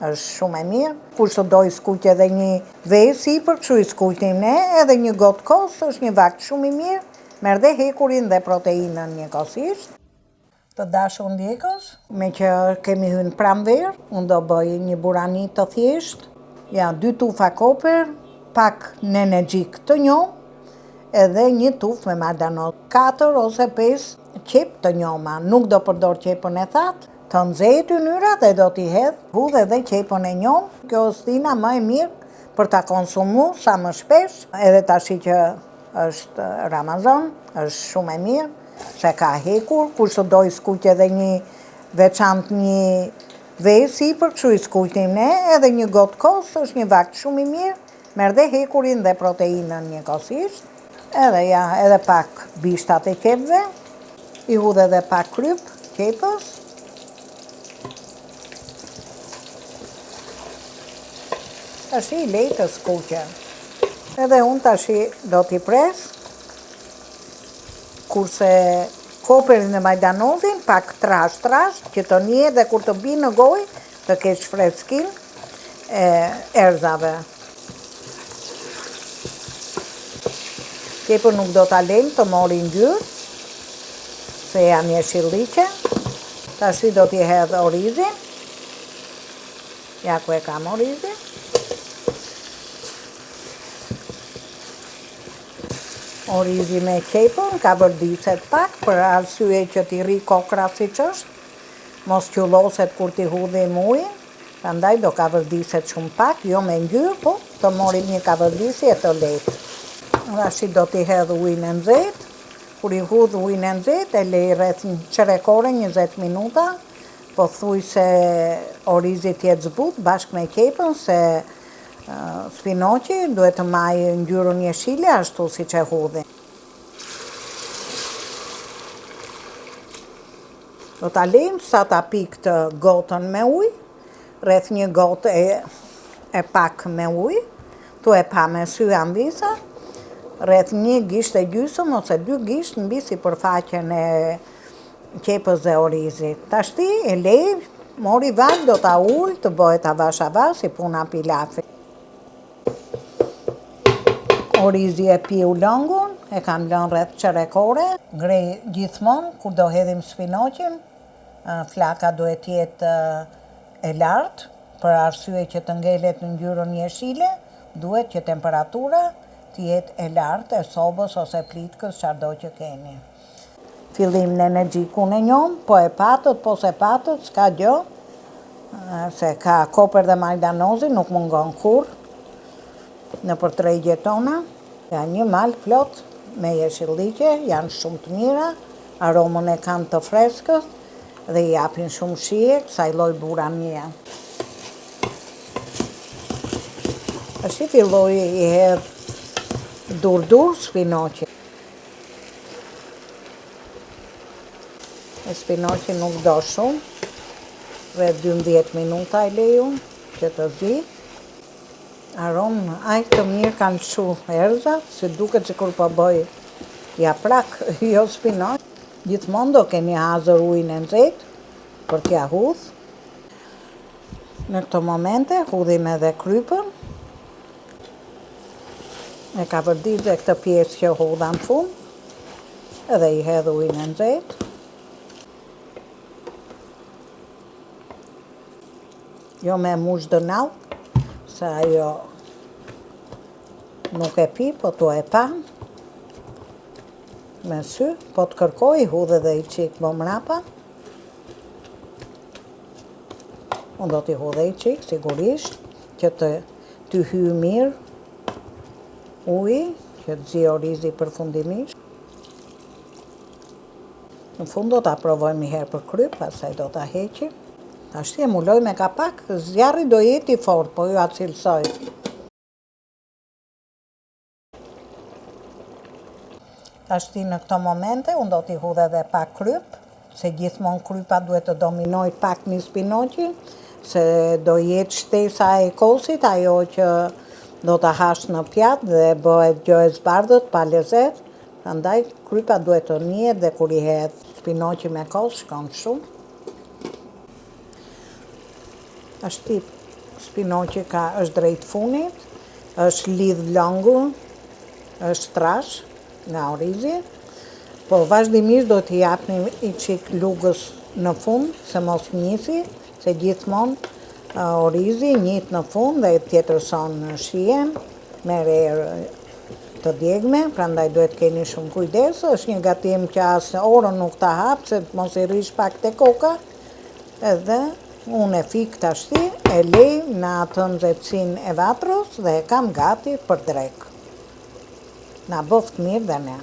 është shumë e mirë. Kur së doj skuq edhe një vejë sipër, kështu i skuqnim ne, edhe një gotë kos, është një vakt shumë i mirë, merr dhe hekurin dhe proteinën njëkohësisht. Të dashur ndjekës, me që kemi hyrë pranverë, unë do bëj një burani të thjeshtë, 2 tufa koper, pak nene gjik të njomë, edhe një tuf me mardanoz, 4 ose 5 qep të njoma, nuk do përdor qepën e thatë, të nxehtë ynyra dhe do t'i hedh hudh edhe qepën e njomë. Kjo është dhina më e mirë për ta konsumu sa më shpesh, edhe tashi që është Ramazan, është shumë e mirë, se ka hekur, kur së doj skuq edhe një veçant një vejë sipër, kështu i skuqnim ne, edhe një gotë kos, është një vakt shumë i mirë, merr dhe hekurin dhe proteinën njëkohësisht. Edhe pak bishtat e qepëve, i hudh edhe pak kryp qepës. Tashi i lej të skuqen. Edhe unë tashi do t'i pres, kurse koperin e majdanozin pak trash, që të nje dhe kur të bi në gojë të kesh freskin e erëzave. Qepën nuk do t'a lejmë të mori ngjyrë, se janë jeshilliqe. Tashi do t'i hedh orizin. Ja ku e kam orizin. Orizi me qepën, ka vërdiset pak, për arsye që t'i rri kokra si që është, mos qylloset kur t'i hudhim ujin, prandaj do ka vërdiset shumë pak, jo me ngjyrë, po të morim një ka vërdisje të lehtë. Tashi do t'i hedh ujin e nxehtë, kur i hudh ujin e nxehtë, e lej rreth një çerekore, 20 minuta, po thuj se orizi t'jetë zbut bashkë me qepën, se spinoqi duhet të majë ngjyrën jeshile ashtu si që hudhi. Do t'a lejmë sa t'a pikë të gotën me ujë, rreth një gotë e pak me ujë, tu e pa me sy anvisa, rreth 1 gisht e gjysmë ose 2 gisht mbi sipërfaqen e qepës dhe orizit. Tashti e lej, mori vaj, do t'a ul, të bëhet avash avash, si puna pilafi. Orizi e piu lëngun, e kam lënë rreth çerekore, ngrej gjithmonë kur do hedhim spinoqin, flaka duhet jetë e lartë, për arsye që të ngelet në ngjyrën jeshile, duhet që temperatura të jetë e lartë, e sobës ose plitkës, çfarëdo që keni. Fillim në energjikun e njom, po e patët, po se patët, s'ka gjë, se ka koper dhe majdanozin, nuk mungon kur, në për tregjet tona. Janë një mal plot me jeshilliqe, janë shumë të mira, aromën e kanë të freskët dhe i japin shumë shije, kësaj lloj buranie. Tashi filloj i hedh dur spinoqi. E spinoqi nuk do shumë, rreth 12 minuta e leju që të zi. Aromë aq të mirë kanë shu erëzat, se duket që kur po bëj japrak, jo spinoq. Gjithmonë do keni hazër ujin e nxehtë për t'ia hudh. Në këto momente hudhim edhe krypën. E ka vërdis dhe këtë pjesë që hudha në fund, edhe i hedh ujin e nxehtë. Jo me mush dënall, se ajo nuk e pi, po tu e pa, me sy, po të kërkoj, hudhe dhe i qik më mrapa. Unë do t'i hudhe i qik, sigurisht, që t'y hy mirë uji, që t'zi orizi përfundimisht. Në fund do t'a provojmë një herë për kryp, pastaj do t'a heqim. Tashti e muloj me kapak, zjarri do jeti fort, po ju atë cilësoj. Tashti në këto momente, unë do t'i hudhe edhe pak kryp, se gjithmonë krypa duhet të dominoj pak një spinoqin, se do jetë shtesa e kosit, ajo që do t'a hash në pjatë dhe bëhet gjë e zbardhët, pa lezet. Prandaj krypa duhet të njihet dhe kur i hedh spinoqi me kos, shkon shumë. Tashti spinoqi është drejt funit, është lidh langur, është trash nga orizi, po vazhdimisht do t'i japni i qik lugës në fund, se mos njisi, se gjithmonë orizi njit në fund dhe tjetër son në shien, merr erë të djegme, prandaj duhet keni shumë kujdes, është një gatim që asë orën nuk ta hap, se mos i rish pak te koka, edhe unë e fik tashti, e lej në atë nxehtësinë e vatrës dhe e kam gati për drek. Na boft mirë dhe ne.